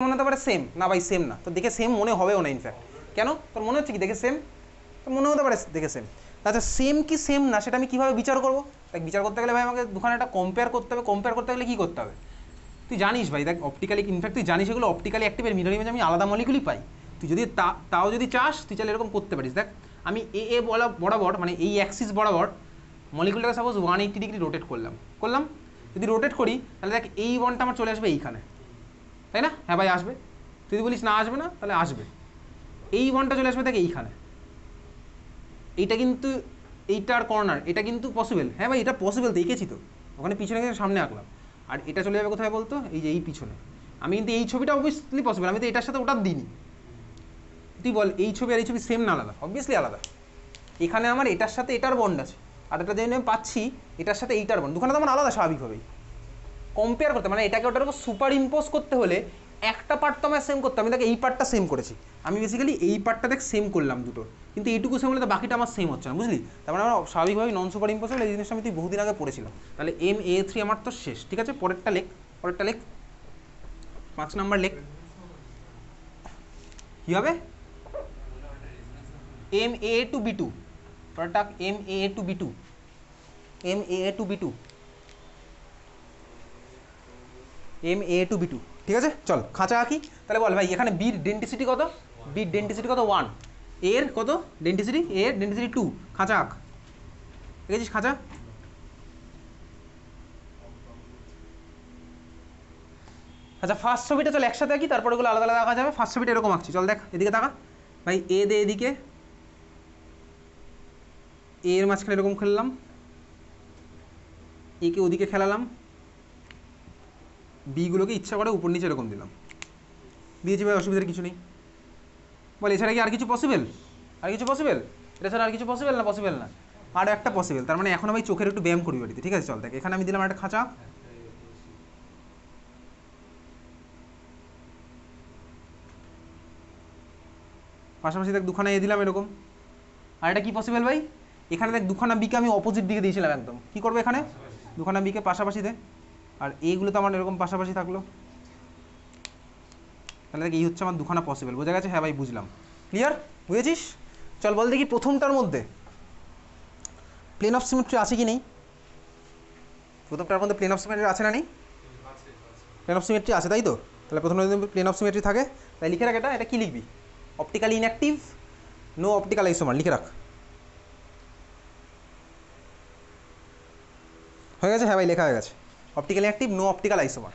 মনে হতে পারে সেম, না ভাই সেম না, তো দেখে সেম মনে হবেও না ইনফ্যাক্ট। কেন? তোর মনে হচ্ছে কি দেখে সেম? তো মনে হতে পারে দেখে সেম। আচ্ছা সেম কি সেম না সেটা আমি কীভাবে বিচার করবো? দেখ বিচার করতে গেলে ভাই আমাকে দুখানে একটা কম্পেয়ার করতে হবে। কম্পেয়ার করতে গেলে কী করতে হবে? তুই জানিস ভাই, দেখ অপটিক্যালি ইনফ্যাক্ট তুই জানিস এগুলো অপটিক্যালি অ্যাক্টিভ এর মিরর ইমেজ আমি আলাদা মলিকুলই পাই। তুই যদি তাও যদি চাস তুই চাইলে এরকম করতে পারিস। দেখ আমি এ বরাবর মানে এই অ্যাক্সিস বরাবর মলিকুলটাকে সাপোজ 180 ডিগ্রি রোটেট করলাম। যদি রোটেট করি তাহলে দেখ এই বনটা আমার চলে আসবে এইখানে, তাই না? হ্যাঁ ভাই আসবে। তুই যদি বলিস না আসবে না, তাহলে আসবে। এই বনটা চলে আসবে দেখ এইখানে। এইটা কিন্তু এইটার কর্নার, এটা কিন্তু পসিবল। হ্যাঁ ভাই এটা পসিবল, দেখেছি তো, ওখানে পিছনে গিয়ে সামনে আঁকলাম। আর এটা চলে যাবে কোথায় বলতো? এই যে এই পিছনে। আমি কিন্তু এই ছবিটা অবভিয়াসলি পসিবল, আমি তো এটার সাথে ওটার দিইনি। তুই বল এই ছবি আর এই ছবি সেম না আলাদা? অবভিয়াসলি আলাদা। এখানে আমার এটার সাথে এটার বন্ড আছে, আর এটা যেন আমি পাচ্ছি এটার সাথে এইটার বন্ড, দুখানে তো আমার আলাদা স্বাভাবিকভাবেই। কম্পেয়ার করতে মানে এটাকে ওটার উপর সুপার ইম্পোজ করতে হলে একটা পার্ট তো আমার সেম করতে, আমি দেখ এই পার্টটা সেম করেছি, আমি বেসিক্যালি এই পার্টটা দেখ সেম করলাম দুটো, কিন্তু এইটুকু সেম হলে তো বাকিটা আমার সেম হচ্ছে না, বুঝলি? তার মানে আমার স্বাভাবিকভাবে নন সুপার ইম্পোজ হলে এই জিনিসটা আমি তুই বহুদিন আগে পড়েছিলাম। তাহলে MA3 আমার তো শেষ, ঠিক আছে? পরেরটা লেখ 5 নাম্বার লেখ। কী হবে? MA2B2, পরেরটা MA2B2, MA2B2, MA2B2, ঠিক আছে? চল খাঁচা আঁকি। তাহলে বল ভাই এখানে বির ডেন্টিসিটি কত? বির ডেন্টিসিটি কত? 1। এর কত ডেন্টিসিটি? এর ডেন্টিসিটি 2। খাঁচা আঁক, দেখেছিস খাঁচা? আচ্ছা ফার্স্ট ছবিটা চল একসাথে আঁকি, তারপরে ওগুলো আলাদা আলাদা আঁকা যাবে। ফার্স্ট ছবিটা এরকম আঁকছি, চল দেখ এদিকে তাকা ভাই। এ দে এদিকে, এর মাঝখানে এরকম খেললাম, একে ওদিকে খেলালাম, বিগুলোকে ইচ্ছা করে উপর নিচে এরকম দিলাম, দিয়েছি ভাই, অসুবিধার কিছু নেই। বল এছাড়া কি আর কিছু পসিবল? আর কিছু পসিবল? এটা ছাড়া আর কিছু পসিবল না? পসিবল না, আর একটা পসিবল। তার মানে এখন আমি চোখের একটু ব্যায়াম করবি বাড়িতে, ঠিক আছে? চল দেখ এখানে আমি দিলাম একটা খাঁচা, পাশাপাশি দেখ দুখানা এ দিলাম এরকম। আর এটা কি পসিবল ভাই? এখানে দেখ দুখানা বিকে আমি অপোজিট দিকে দিয়েছিলাম একদম। কি করবো এখানে? দুখানা বিকে পাশাপাশি দে, আর এইগুলো তো আমার এরকম পাশাপাশি থাকলো। তাহলে দেখ এই হচ্ছে আমার দুখানা পসিবল। বোঝা গেছে? হ্যাঁ ভাই বুঝলাম। ক্লিয়ার? বুঝেছিস? চল বল দেখি প্রথমটার মধ্যে প্লেন অফ সিমেট্রি আছে কি নেই? প্রথমটার মধ্যে প্লেন অফ সিমেট্রি আছে না নেই? প্লেন অফ সিমেট্রি আছে, তাই তো? তাহলে প্রথমে যদি প্লেন অফ সিমেট্রি থাকে তাই লিখে রাখ। এটা কি লিখবি? Optically inactive, no optical isomer, লিখে রাখ। হয়ে গেছে? হ্যাঁ ভাই লেখা হয়ে গেছে। Optically active, no optical isomer.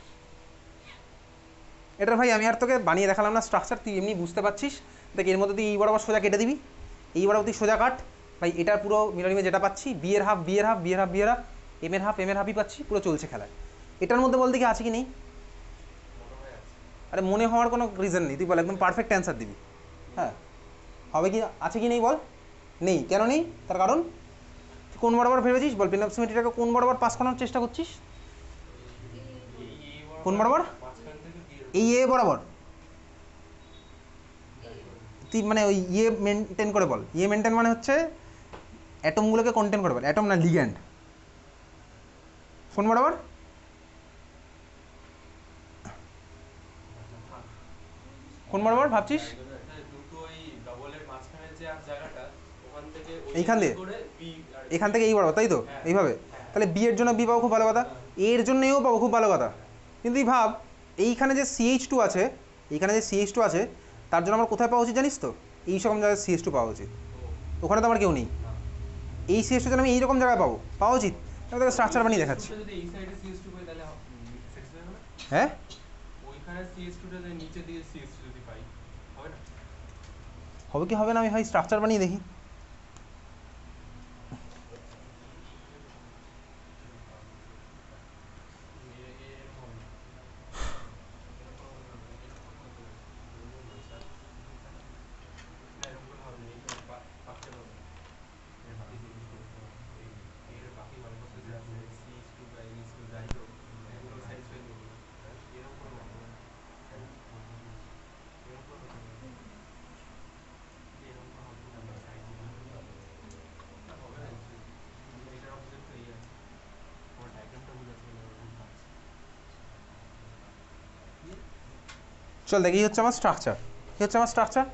এটার ভাই আমি আর তোকে বানিয়ে দেখালাম না স্ট্রাকচার, তুই এমনি বুঝতে পারছিস। দেখ এর মধ্যে তুই এই বরাবর সোজা কেটে দিবি, এই বরাবর তুই সোজা কাট ভাই। এটার পুরো মিরর ইমেজ যেটা পাচ্ছি, বি এর হাফ, বি এর হাফ, বি এর হাফ, বি এর হাফ, এম এর হাফ, এম এর হাফই পাচ্ছি, পুরো চলছে খেলা। এটার মধ্যে বল দেখি আছে কি নেই? আরে মনে হওয়ার কোনো রিজন নেই, তুই বল একদম পারফেক্ট অ্যান্সার দিবি। হ্যাঁ হবে কি? আছে কি নেই বল? নেই। কেন নেই? তার কারণ তুই কোন বরাবর ভেবেছিস বল? প্লেন অফ সিমেট্রিটাকে কোন বরাবর পাস করানোর চেষ্টা করছিস? কোন বরাবর? এই এ বরাবর। তুই মানে ওই ইয়ে মেনটেন করে বল। ইয়ে মেনটেন মানে হচ্ছে অ্যাটমগুলোকে কন্টেন করে বল। অ্যাটম না লিগ্যান্ড। কোন বরাবর? কোন বরাবর ভাবছিস? এইখান দিয়ে, এখান থেকে এই বরাবর, তাই তো? এইভাবে। তাহলে বি এর জন্য বি পাবো, খুব ভালো কথা। এর জন্য এও পাবো, খুব ভালো কথা। কিন্তু তুই ভাব এইখানে যে CH2 আছে, এইখানে যে CH2 আছে তার জন্য আমার কোথায় পাওয়া উচিত জানিস তো? এই সকম জায়গায় CH2 পাওয়া উচিত। ওখানে তো আমার কেউ নেই। এই CH2 যেন আমি এইরকম জায়গায় পাওয়া উচিত। আমি তোকে স্ট্রাকচার বানিয়ে দেখাচ্ছি। হ্যাঁ হবে কি হবে না আমি ভাই স্ট্রাকচার বানিয়ে দেখি। চল দেখ, এই হচ্ছে আমার স্ট্রাকচার, এই হচ্ছে আমার স্ট্রাকচার।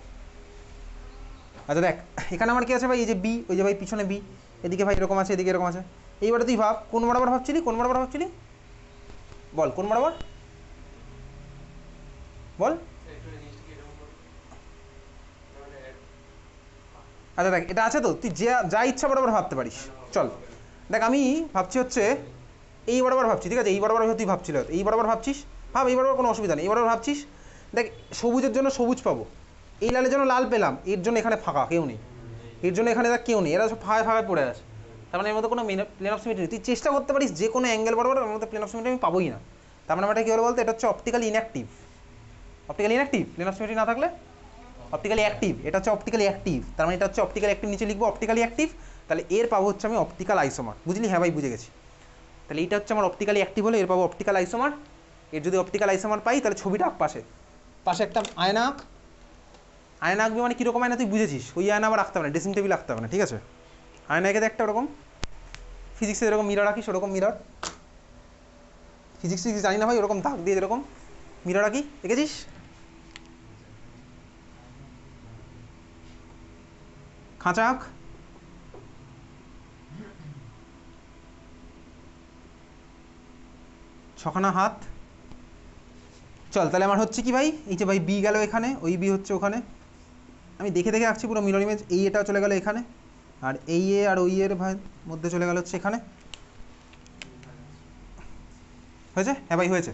আচ্ছা দেখ, এখানে আমার কি আছে ভাই, এই যে বি, ওই যে ভাই পিছনে বি, এদিকে ভাই এরকম আছে, এদিকে এরকম আছে। এইবারে তুই ভাব কোন বরাবর ভাবছিলি, কোন বরাবর ভাবছিলি বল, কোন বরাবর বল। আচ্ছা দেখ, এটা আছে তো, তুই যা ইচ্ছা বরাবর ভাবতে পারিস। চল দেখ, আমি ভাবছি হচ্ছে এই বরাবর ভাবছি, ঠিক আছে, এই বরাবর তুই ভাবছিল, এই বরাবর ভাবছিস, ভাব এই বরাবর, কোনো অসুবিধা নেই, এই বরাবর ভাবছিস। দেখ, সবুজের জন্য সবুজ পাবো, এই লালের জন্য লাল পেলাম, এর জন্য এখানে ফাঁকা, কেউ নেই, এর জন্য এখানে দেখ কেউ নেই, এরা সব ফাঁকায় ফাঁকায় পড়ে আছে। তার মানে এর মধ্যে কোনো প্লেন অফ সিমেট্রি নেই। তুই চেষ্টা করতে পারিস যে কোনো অ্যাঙ্গেল বরাবর, এর মধ্যে প্লেন অফ সিমেট্রি আমি পাবোই না। তার মানে এটা কী হলো বলতে, এটা হচ্ছে optically inactive. Optically inactive, plane of symmetry না থাকলে অপটিক্যালি অ্যাক্টিভ, এটা হচ্ছে অপটিক্যালি অ্যাক্টিভ। তার মানে এটা হচ্ছে অপটিক্যালি অ্যাক্টিভ, নিচে লিখবো অপটিক্যালি অ্যাক্টিভ। তাহলে এর পাবো হচ্ছে আমি অপটিক্যাল আইসোমার, বুঝলি? হ্যাঁ ভাই, বুঝে গেছি। তাহলে এইটা হচ্ছে আমার অপটিক্যালি অ্যাক্টিভ হলে এর পাবো অপটিক্যাল আইসোমার। এর যদি অপটিক্যাল আইসোমার পাই, তাহলে ছবিটা আঁক পাশে, পাশে একটা আয়না আঁক। আয়না আঁকবি মানে কীরকম আয়না তুই বুঝেছিস, ওই আয়না আবার রাখতে হবে না, ড্রেসিং টেবিল রাখতে হবে না, ঠিক আছে? আয়না এঁকে একটা ওরকম ফিজিক্সে যেরকম মিরর রাখিস, ওরকম মিরর, ফিজিক্স জানি না ভাই, ওরকম দাগ দিয়ে যেরকম মিরর রাখি, দেখেছিস? খাঁচা আঁক, ছখানা হাত। চল তাহলে আমার হচ্ছে কি ভাই, এই যে ভাই বি গেল এখানে, ওই বি হচ্ছে ওখানে, আমি দেখে দেখে আঁকছি পুরো মিরর ইমেজ। এই এটা চলে গেল এখানে, আর এই এ আর ওই এর ভাই মধ্যে চলে গেল হচ্ছে এখানে। হয়েছে? হ্যাঁ ভাই হয়েছে।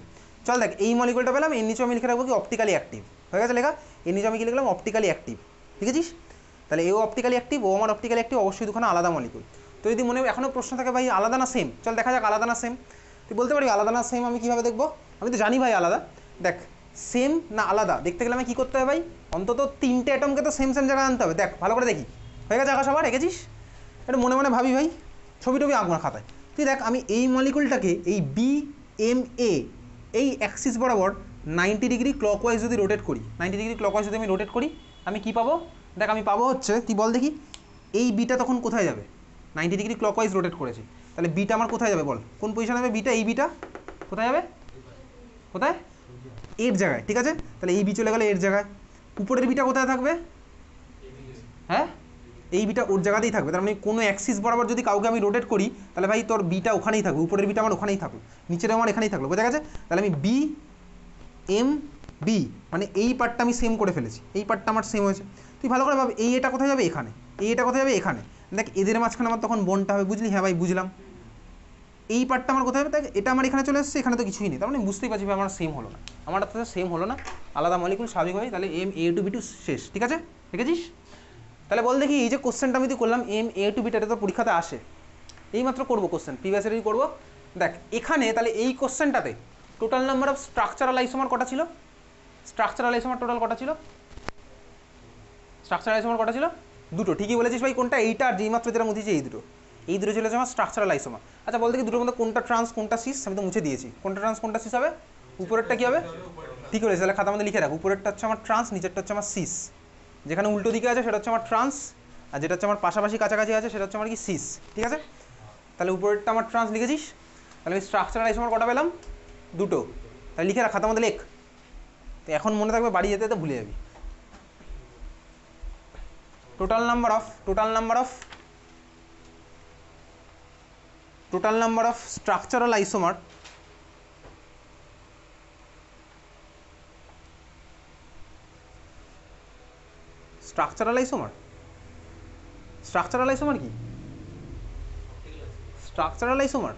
চল দেখ, এই মলিকুলটা পেলাম, এর নিচে আমি লিখে রাখবো কি অপটিক্যালি অ্যাক্টিভ। হয়ে গেছে লেখা? এর নিচে আমি কি লিখলাম, অপটিক্যালি অ্যাক্টিভ, লিখেছিস? তাহলে এও অপটিক্যালি অ্যাক্টিভ, ও আমার অপটিক্যালি অ্যাক্টিভ, অবশ্যই দুখানা আলাদা মলিকুল। তো যদি মনে এখনও প্রশ্ন থাকে ভাই আলাদা না সেম, চল দেখা যাক আলাদা না সেম। তুই বলতে পারবি আলাদা না সেম আমি কীভাবে দেখবো? আমি তো জানি ভাই আলাদা। দেখ, সেম না আলাদা দেখতে গেলে আমি কী করতে হবে ভাই, অন্তত 3টে অ্যাটমকে তো সেম সেম জায়গায় আনতে হবে। দেখ ভালো করে দেখি, হয়ে গেছে আঁকা সবার? এঁকেছিস? এটা মনে মনে ভাবি ভাই, ছবি টবি আঁকবো না খাতায়। তুই দেখ, আমি এই মলিকুলটাকে এই বি এম এ এই অ্যাক্সিস বরাবর 90 ডিগ্রি ক্লকওয়াইজ যদি রোটেট করি, 90 ডিগ্রি ক্লকওয়াইজ যদি আমি রোটেট করি, আমি কী পাবো? দেখ, আমি পাবো হচ্ছে, তুই বল দেখি, এই বিটা তখন কোথায় যাবে? 90 ডিগ্রি ক্লকওয়াইজ রোটেট করেছি, তাহলে বিটা আমার কোথায় যাবে বল? কোন পজিশনে যাবে বিটা? এই বিটা কোথায় যাবে? কোথায়? এর জায়গায়, ঠিক আছে? তাহলে এই বি চলে গেলে এর জায়গায়। উপরের বিটা কোথায় থাকবে? হ্যাঁ, এই বিটা ওর জায়গাতেই থাকবে। তার মানে কোনো অ্যাক্সিস বরাবর যদি কাউকে আমি রোটেট করি, তাহলে ভাই তোর বিটা ওখানেই থাকবে, উপরের বিটা আমার ওখানেই থাকবে, নিচের আমার এখানেই থাকলো, বোঝা গেছে? তাহলে আমি বি এম বি মানে এই পার্টটা আমি সেম করে ফেলেছি, এই পার্টটা আমার সেম হয়েছে। তুই ভালো করে ভাব, এই এটা কোথায় যাবে? এখানে। এই এটা কোথায় যাবে? এখানে। দেখ, এদের মাঝখানে আমার তখন বনটা হবে, বুঝলি? হ্যাঁ ভাই বুঝলাম। এই পার্টটা আমার কোথায় হবে? দেখ, এটা আমার এখানে চলে এসেছে, এখানে তো কিছুই নেই, তার মানে বুঝতেই পারছি আমার সেম হলো না, আমার তো সেম হলো না, আলাদা মলিকুল স্বাভাবিকভাবে। তাহলে M A two B two শেষ, ঠিক আছে? দেখেছিস? তাহলে বল দেখি, এই যে কোশ্চেনটা আমি করলাম এম এ টু বিটা, এটা তো পরীক্ষাতে আসে, এইমাত্র করবো কোশ্চেন, প্রিভিয়াস ইয়ারেই করবো। দেখ এখানে তাহলে এই কোশ্চেনটাতে total number of structural isomer কটা ছিল? স্ট্রাকচারাল আইসোমার টোটাল কটা ছিল? স্ট্রাকচারাল আইসোমার কটা ছিল? দুটো। ঠিকই বলেছিস ভাই, কোনটা? এইটা আর যেই মাত্র যেটা মুছেছি, এই দুটো, এই দুটো ছিল আমার স্ট্রাকচারাল আইসোমার। আচ্ছা বলতে কি, দুটোর মধ্যে কোনটা ট্রান্স কোনটা সিস? আমি তো মুছে দিয়েছি, কোনটা ট্রান্স কোনটা সিস হবে? উপরেরটা কি হবে? ঠিক বলেছি, তাহলে খাতার মধ্যে লিখে রাখ, উপরেরটা হচ্ছে আমার ট্রান্স, নিচেরটা হচ্ছে আমার সিস। যেখানে উল্টো দিকে আছে সেটা হচ্ছে আমার ট্রান্স, আর যেটা হচ্ছে আমার পাশাপাশি কাছাকাছি আছে সেটা হচ্ছে আমার কি সিস, ঠিক আছে? তাহলে উপরেরটা আমার ট্রান্স লিখেছিস, তাহলে আমি স্ট্রাকচারাল আইসোমার কটা পেলাম? দুটো। তাহলে লিখে রাখ, খাতার মধ্যে লেখ, তো এখন মনে থাকবে, বাড়ি যেতে যেতে ভুলে যাবি। Total number of structural isomer structural isomer কি? স্ট্রাকচারাল আইসোমার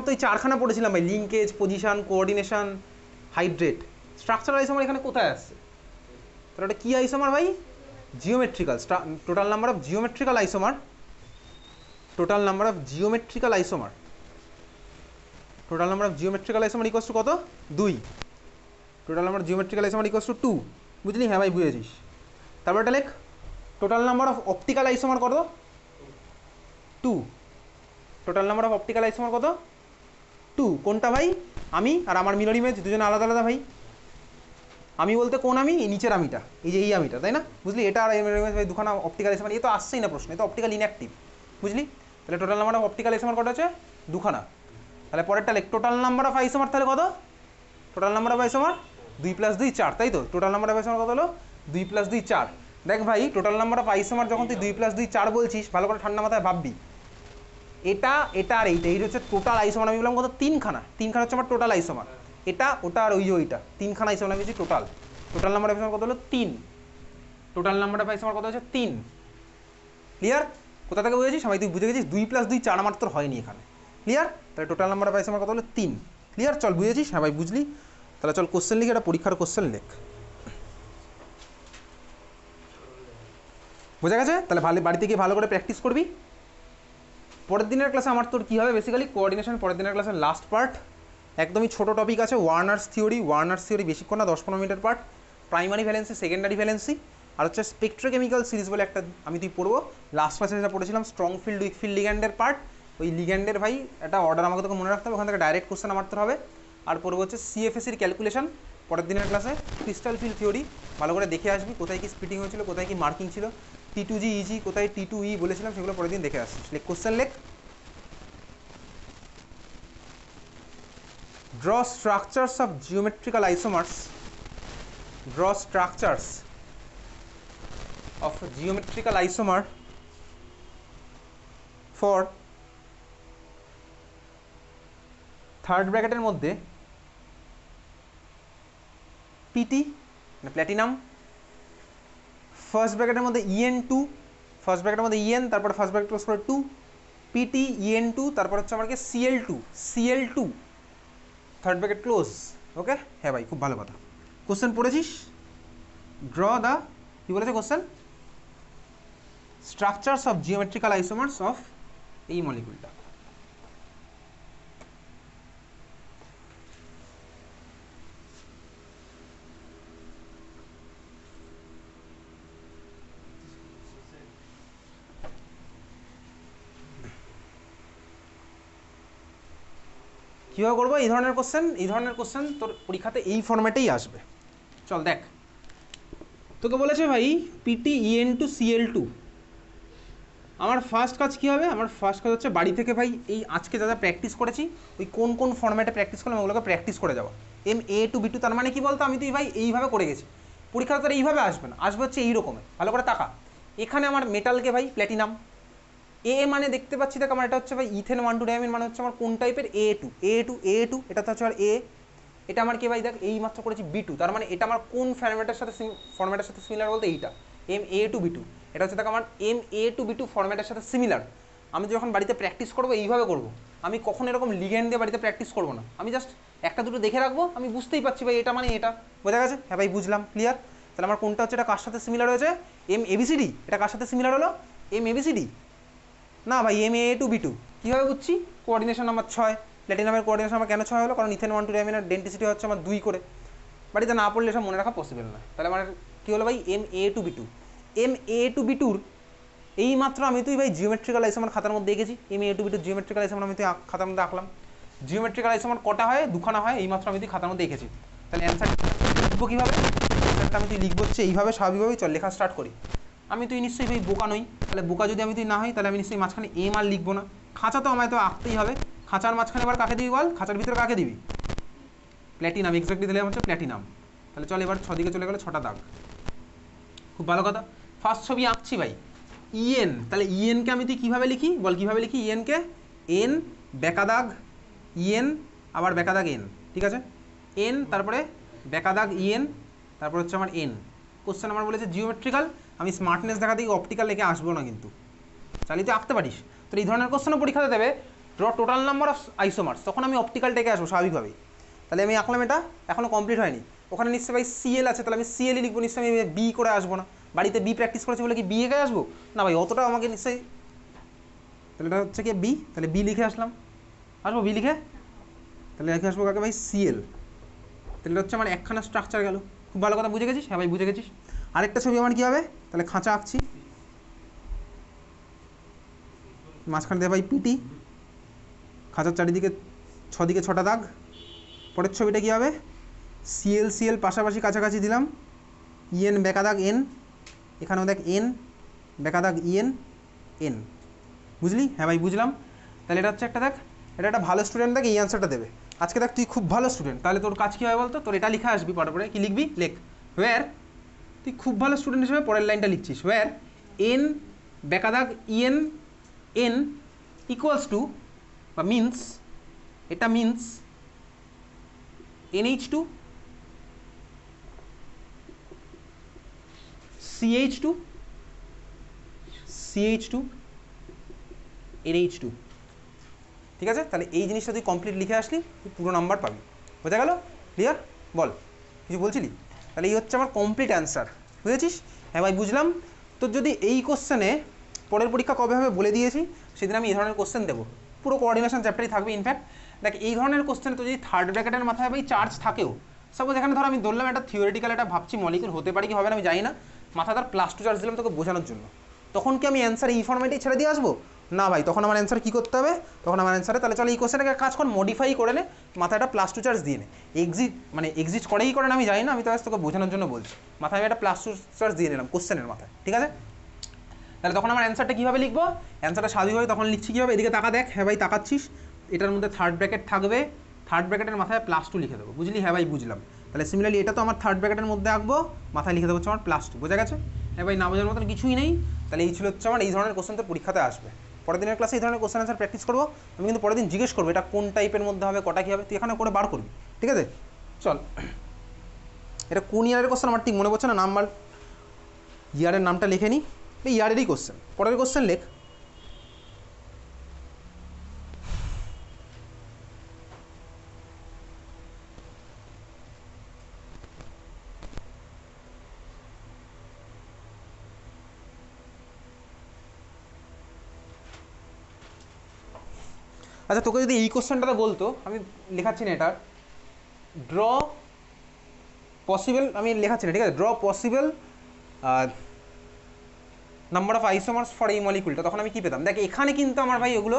তো এই 4খানা পড়েছিলাম ভাই, linkage, position, coordination, hydrate. Structural isomer এখানে কোথায় আসছে? তাহলে ওটা কী আইসোমার ভাই? Geometrical. Total number of geometrical isomer equals to কত? 2। Total number of geometrical isomer equals to 2, বুঝলি? হ্যাঁ ভাই বুঝেছিস। তারপর এটা লেখ, total number of optical isomer কত? 2। Total number of optical isomer কত? 2। কোনটা ভাই? আমি আর আমার মিরর ইমেজ দুজনে আলাদা আলাদা ভাই। আমি বলতে কোন আমি? এই নিচের আমিটা, এই যে এই আমিটা, তাই না? বুঝলি? এটা আর মিরর ইমেজ ভাই দুখানা অপটিক্যাল আইসোমার, এ তো আসছেই না প্রশ্ন, এ তো অপটিক্যাল ইনঅ্যাক্টিভ, বুঝলি? তাহলে total number of optical isomer কত আছে? দুখানা। তাহলে পরেরটা লেখ, টোটাল নাম্বার অফ আইসোমার তাহলে কত? টোটাল নাম্বার অফ আইসোমার 2 + 2 4, তাই তো? টোটাল নাম্বার অফ আইসোমার কত হলো? 2 + 2 4। দেখ ভাই, টোটাল নাম্বার অফ আইসোমার যখন তুই 2 + 2 4 বলছিস, ভালো করে ঠান্ডা মাথায় ভাববি, এটা এটা আর এইটা, এই হচ্ছে টোটাল আইসোমার। আমি বললাম কত? 3খানা হচ্ছে আমার টোটাল আইসোমার। এটা, ওটা আর ওইটা 3খানা আইসোমার আমি বলছি total. Total number of isomer কত হলো? 3। টোটাল নাম্বার অফ আইসোমার কত হচ্ছে? 3। ক্লিয়ার? কোথা থেকে বুঝেছিস সবাই? তুই বুঝে গেছিস 2 + 2 4 আমার তোর হয়নি এখানে। ক্লিয়ার? তাহলে টোটাল নাম্বার অফ আইসোমার কত হলো? 3। ক্লিয়ার? চল, বুঝেছিস? হ্যাঁ ভাই বুঝলি। তাহলে চল কোশ্চেন লিখে, এটা পরীক্ষার কোশ্চেন লেখ। বোঝা গেছে? তাহলে ভালো, বাড়িতে গিয়ে ভালো করে প্র্যাকটিস করবি। পরের দিনের ক্লাসে আমার তোর কী হবে? বেসিক্যালি কোঅর্ডিনেশন পরের দিনের ক্লাসের লাস্ট পার্ট। একদমই ছোটো টপিক আছে, ওয়ার্নার্স থিওরি, বেশিক্ষণ না, 10-15 মিনিটের part. Primary valency, secondary valency, আর হচ্ছে স্পেকট্রোকেমিক্যাল সিরিজ বলে একটা তুই পড়বো। লাস্ট ক্লাসে যেটা পড়েছিলাম স্ট্রং ফিল্ড উইক ফিল্ড লিগ্যান্ডের পার্ট। ওই লিগ্যান্ডের ভাই একটা অর্ডার আমাকে তোকে মনে রাখতে হবে, ওখান থেকে ডাইরেক্ট কোশ্চেন মারতে হবে। আর পড়বো হচ্ছে সিএফএসির ক্যালকুলেশন পরের দিনের ক্লাসে। ক্রিস্টাল ফিল্ড থিওরি ভালো করে দেখে আসবি, কোথায় কি স্প্লিটিং হয়েছিল, কোথায় কি মার্কিং ছিল, T2G EG কোথায় T2E বলেছিলাম, সেগুলো পরের দিন দেখে আসছিস। লেখ কোশ্চেন লেখ। Draw structures of geometrical isomers. Draw structures of geometrical isomer for third ব্র্যাকেটের মধ্যে PT মানে প্ল্যাটিনাম, ফার্স্ট ব্র্যাকেটের মধ্যে EN2, ফার্স্ট ব্র্যাকেটের মধ্যে EN, তারপর ফার্স্ট ব্র্যাকেট ক্লোজ করে 2 PT EN2, তারপর হচ্ছে আমার কি CL2 থার্ড ব্র্যাকেট ক্লোজ। ওকে? হ্যাঁ ভাই, খুব ভালো কথা। কোশ্চেন পড়েছিস? ড্র দ্য, কি বলেছে question? Structures of geometrical isomers of এই মলিকুলটা। কীভাবে করবো এই ধরনের কোশ্চেন? তোর পরীক্ষাতে এই ফরম্যাটেই আসবে। চল দেখ, তোকে বলেছে ভাই PT EN2 CL2। আমার ফার্স্ট কাজ কী হবে? আমার ফার্স্ট কাজ হচ্ছে বাড়ি থেকে ভাই এই আজকে যা যা প্র্যাকটিস করেছি, ওই কোন কোন ফরম্যাটে প্র্যাকটিস করলাম ওগুলোকে প্র্যাকটিস করে যাওয়া। MA2B2 তার মানে কি বলতো? আমি তুই ভাই এইভাবে করে গেছি। পরীক্ষা তোর এইভাবে আসবে না, আসবে হচ্ছে এইরকমের। ভালো করে তাকা, এখানে আমার মেটালকে ভাই প্ল্যাটিনাম, মানে দেখতে পাচ্ছি, দেখ আমার এটা হচ্ছে ভাই ইথেন 1,2 ডায়ামিন, মানে হচ্ছে আমার কোন টাইপের? A2, এটা তো হচ্ছে আর A। এটা আমার কি ভাই? দেখ এই মাত্র করেছি B2, তার মানে এটা আমার কোন ফরম্যাটের সাথে সিমিলার বলতে এইটা MA2B2। এটা হচ্ছে দেখ আমার MA2B2 ফরম্যাটের সাথে সিমিলার। আমি যখন বাড়িতে প্র্যাকটিস করবো এইভাবে করবো। আমি কখন এরকম লিগ্যান্ড দিয়ে বাড়িতে প্র্যাকটিস করবো না, আমি জাস্ট একটা দুটো দেখে রাখবো, আমি বুঝতেই পারছি ভাই এটা মানে এটা। বোঝা গেছে? হ্যাঁ ভাই বুঝলাম, ক্লিয়ার। তাহলে আমার কোনটা হচ্ছে, এটা কার সাথে সিমিলার হয়েছে? MABCD। এটা কার সাথে সিমিলার হলো? MABCD না ভাই, MA2B2। কীভাবে বুঝছি? Coordination number 6। প্ল্যাটিনামের কোঅর্ডিনেশন আমার কেন 6 হলো? কারণ ইথেন 1,2 ডায়ামিনের ডেন্সিটি হচ্ছে আমার 2 করে। বাড়িতে না পড়লে সব মনে রাখা পসিবল নয়। তাহলে আমার কী হলো ভাই? MA2B2 এই মাত্র আমি তুই ভাই জিওমেট্রিক্যাল আইসোমার খাতার মধ্যে দেখেছি। MA2B2 জিওমেট্রিক্যাল আইসোমার আমি তুই খাতার মধ্যে আঁকলাম। জিওমেট্রিক্যাল আইসোমার কটা হয়? 2খানা হয়। এই মাত্র আমি তুই খাতার মধ্যে দেখেছি। তাহলে অ্যান্সারটা লিখবো কীভাবে? অ্যান্সারটা আমি তুই লিখবো হচ্ছে এইভাবে, স্বাভাবিকভাবেই। চল লেখা স্টার্ট করি। আমি তুই নিশ্চয়ই ভাই বোকা নই, তাহলে বোকা যদি আমি তুই না হই, তাহলে আমি নিশ্চয়ই মাঝখানে M আর লিখবো না। খাঁচা তো আমায় তো আঁকতেই হবে। খাঁচার মাঝখানে এবার কাকে দিবি বল? খাঁচার ভিতরে কাকে দিবি? প্ল্যাটিনাম, এক্স্যাক্টলি দিলে হচ্ছে প্ল্যাটিনাম। তাহলে চল এবার 6 দিকে চলে গেলো, 6টা দাগ। খুব ভালো কথা। ফার্স্ট ছবি আঁকছি ভাই EN। তাহলে EN-কে আমি তুই কীভাবে লিখি বল? কীভাবে লিখি EN-কে? N বেকা দাগ EN, আবার বেকা দাগ N। ঠিক আছে? N তারপরে বেকা দাগ EN, তারপর হচ্ছে আমার N। কোশ্চেন আমার বলেছে জিওমেট্রিক্যাল। আমি স্মার্টনেস দেখা দিই, অপটিক্যাল লেখে আসবো না কিন্তু। চালিয়ে তুই আঁকতে পারিস। তো এই ধরনের কোশ্চেনও পরীক্ষাতে দেবে, ড্র টোটাল নাম্বার অফ আইসোমার্স, তখন আমি অপটিক্যাল টেকে আসবো স্বাভাবিকভাবেই। তাহলে আমি আঁকলাম, এটা এখনও কমপ্লিট হয়নি। ওখানে নিশ্চয়ই ভাই CL আছে, তাহলে আমি CL লিখবো, নিশ্চয়ই আমি B করে আসবো না। বাড়িতে B প্র্যাকটিস করেছি বলে কি B এঁকে আসবো? না ভাই, অতটা আমাকে নিশ্চয়ই। তাহলে এটা হচ্ছে কি B, তাহলে B লিখে আসলাম, আসবো B লিখে। তাহলে লিখে আসবো কাকে ভাই? CL। তাহলে এটা হচ্ছে আমার একখানা স্ট্রাকচার গেল। খুব ভালো কথা, বুঝে গেছিস? হ্যাঁ ভাই বুঝে গেছিস। আরেকটা ছবি আমার কী হবে? তাহলে খাঁচা আঁকছি, মাঝখানে দেয় ভাই PT, খাঁচার চারিদিকে 6 দিকে 6টা দাগ। পরের ছবিটা কী হবে? CL পাশাপাশি কাছাকাছি দিলাম, EN বেকা দাগ N, এখানেও দেখ N বেকা দাগ EN N। বুঝলি? হ্যাঁ ভাই বুঝলাম। তাহলে এটা হচ্ছে একটা, দেখ এটা একটা ভালো স্টুডেন্ট দেখ এই অ্যান্সারটা দেবে। আজকে দেখ তুই খুব ভালো স্টুডেন্ট, তাহলে তোর কাজ কী হবে বলতো, তোর এটা লিখে আসবি, পরে কি লিখবি, লেখ ওয়্যার, তুই খুব ভালো স্টুডেন্ট হিসেবে পরের লাইনটা লিখছিস, ওয়্যার এন বেকাদাগ ইএন এন ইকুয়ালস টু বা মিনস, এটা means NH2 CH2 CH2 NH2, ঠিক আছে? তাহলে এই জিনিসটা তুই কমপ্লিট লিখে আসলি, তুই পুরো নাম্বার পাবি। বোঝা গেল? ক্লিয়ার? বল, কিছু বলছিলি? তাহলে এই হচ্ছে আমার কমপ্লিট অ্যান্সার, বুঝেছিস? হ্যাঁ ভাই বুঝলাম। তোর যদি এই কোশ্চেনে পরের পরীক্ষা কবে হবে বলে দিয়েছি, সেদিন আমি এই ধরনের কোশ্চেন দেবো, পুরো কোঅর্ডিনেশন চ্যাপ্টারই থাকবে। ইনফ্যাক্ট দেখ এই ধরনের কোশ্চেনে তো যদি থার্ড ব্র্যাকেটের মাথায় ভাই চার্জ থাকেও, সাপোজ এখানে ধর আমি ধরলাম একটা থিওরিটিক্যাল একটা ভাবছি মলিকুল হতে পারে কি হবে না আমি জানি না, মাথা তার +2 চার্জ দিলাম তোকে বোঝানোর জন্য, তখন কি আমি অ্যান্সার এই ফর্মেটেই ছেড়ে দিয়ে আসবো? না ভাই, তখন আমার অ্যান্সার কী করতে হবে, তখন আমার অ্যান্সারে তাহলে চলো এই কোশ্চেনটাকে কাজ কর, মডিফাই করে নে, মাথায় একটা +2 চার্জ দিয়ে নে, এক্সিস্ট করেই করে না আমি জানি না, আমি তোকে বোঝানোর জন্য বলছি, মাথায় আমি একটা +2 চার্জ দিয়ে নিলাম কোশ্চেনের মাথায়, ঠিক আছে? তাহলে তখন আমার অ্যান্সারটা কীভাবে লিখবো, অ্যান্সারটা স্বাভাবিকভাবে তখন লিখছি কীভাবে, এদিকে তাকা দেখ, হ্যাঁ ভাই তাকাচ্ছিস, এটার মধ্যে থার্ড ব্র্যাকেট থাকবে, থার্ড ব্র্যাকেটের মাথায় +2 লিখে দেবো, বুঝলি? হ্যাঁ ভাই বুঝলাম। তাহলে সিমিলারলি এটা তো আমার থার্ড ব্র্যাকেটের মধ্যে আঁকবো, মাথায় লিখে দেবো হচ্ছে আমার +2, বোঝা গেছে? হ্যাঁ ভাই না বোঝার মতন কিছুই নেই। তাহলে এই ছিল হচ্ছে আমার এই ধরনের কোশ্চেন তো পরীক্ষাতে আসবে, পরের দিনের ক্লাসে এই ধরনের কোশ্চেন অ্যান্সার প্র্যাকটিস করবো, আমি কিন্তু পরের দিন জিজ্ঞেস করবো এটা কোন টাইপের মধ্যে হবে, কটা কী হবে, তুই এখানে করে বার করবি, ঠিক আছে? চল, এটা কোন ইয়ারের কোশ্চেন আমার ঠিক মনে পড়ছে না, নাম্বার ইয়ারের নামটা লিখে নিই, এই ইয়ারেরই কোশ্চেন, পরের কোশ্চেন লেখ। আচ্ছা তোকে যদি এই কোশ্চেনটাতে বলতো, আমি লেখাচ্ছি না এটা, ড্র পসিবল, আমি লেখাচ্ছি না ঠিক আছে, draw possible number of isomers for এই মলিকুলটা, তখন আমি কী পেতাম? দেখ এখানে কিন্তু আমার ভাই ওগুলো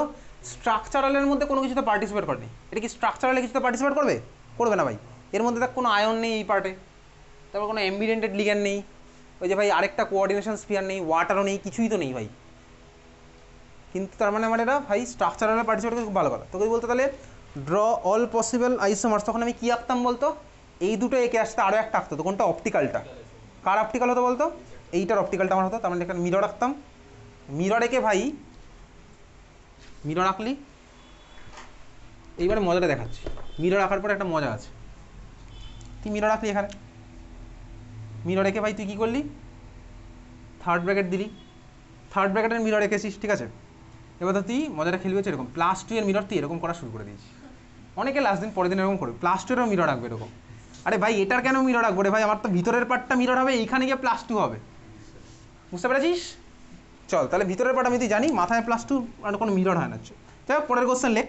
স্ট্রাকচারালের মধ্যে কোনো কিছুতে পার্টিসিপেট করেনি, এটা কি স্ট্রাকচারালে কিছুতে পার্টিসিপেট করবে? করবে না ভাই। এর মধ্যে দেখ কোনো আয়ন নেই এই পার্টে, তারপর কোনো অ্যাম্বিডেন্টেড লিগ্যান্ড নেই, ওই যে ভাই আরেকটা কোঅর্ডিনেশন স্ফিয়ার নেই, ওয়াটারও নেই, কিছুই তো নেই ভাই। কিন্তু তার মানে আমার এটা ভাই স্ট্রাকচারালে পার্টিসিপেট করে খুব ভালো কথা। তোকে বলতো তাহলে ড্র অল পসিবল আইসোমার্স, তখন আমি কী আঁকতাম বলতো? এই দুটো এঁকে আসতে আরও একটা আঁকতো, তো কোনটা? অপটিক্যালটা। কার অপটিক্যাল হতো বলতো? এইটার অপটিক্যালটা আমার হতো, তার মানে এখানে মিরর আঁকতাম, মিরর এঁকে ভাই, মিরর আঁকলি, এইবারে মজাটা দেখাচ্ছি, মিরর আঁকার পরে একটা মজা আছে, তুই মিরর আঁকলি এখানে, মিরর এঁকে ভাই তুই কী করলি, থার্ড ব্র্যাকেট দিলি, থার্ড ব্র্যাকেটের মিরর এঁকেছিস, ঠিক আছে? এবার তো তুই মজাটা খেলবি হচ্ছে এরকম, +2 এর মিরর তুই এরকম করা শুরু করে দিয়েছিস, অনেকে লাস্ট দিন পরের দিন এরকম করবে, +2 এরও মিরর রাখবে এরকম। আরে ভাই এটার কেন মিরর রাখবো রে ভাই, আমার তো ভিতরের পার্টটা মিরর হবে, এইখানে গিয়ে +2 হবে, বুঝতে পেরেছিস? চল তাহলে ভিতরের পার্ট আমি তুই জানি, মাথায় +2 আর কোনো মিরর হয় না। যাই হোক পরের কোশ্চেন লেখ।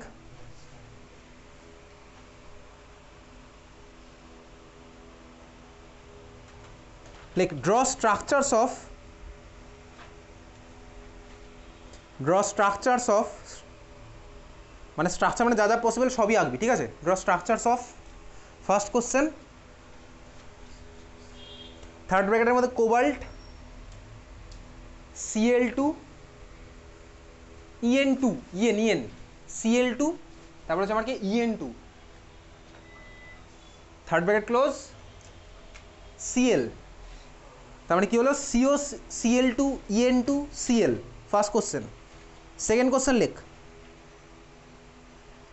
লেখ ড্র স্ট্রাকচারস অফ, মানে স্ট্রাকচার মানে যা যা পসিবল সবই আঁকবি, ঠিক আছে? Draw structures of, first question, third ব্র্যাকেটের মধ্যে cobalt Cl2 En2 EN Cl2, তারপর হচ্ছে আমার কি En2, third bracket close, Cl, তার মানে কি হলো CO Cl2 En2 Cl, first question. Second question লেখ,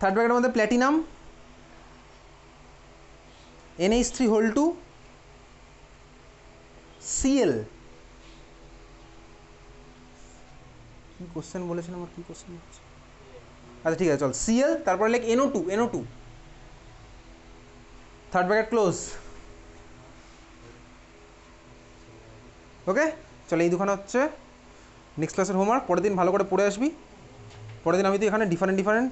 থার্ড ব্র্যাকেটের মধ্যে প্ল্যাটিনাম NH3 2 Cl, কি কোশ্চেন বলেছিলাম আমার, কি কোশ্চেন? আচ্ছা ঠিক আছে চল, Cl, তারপরে লেখ NO2 থার্ড ব্র্যাকেট ক্লোজ, ওকে? চলো এই দুখানে হচ্ছে নেক্সট ক্লাসের হোমওয়ার্ক, পরের দিন ভালো করে পড়ে আসবি, পরের দিন আমি তো এখানে ডিফারেন্ট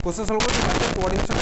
কোশ্চেন সলভ করছি, কোঅর্ডিনেশন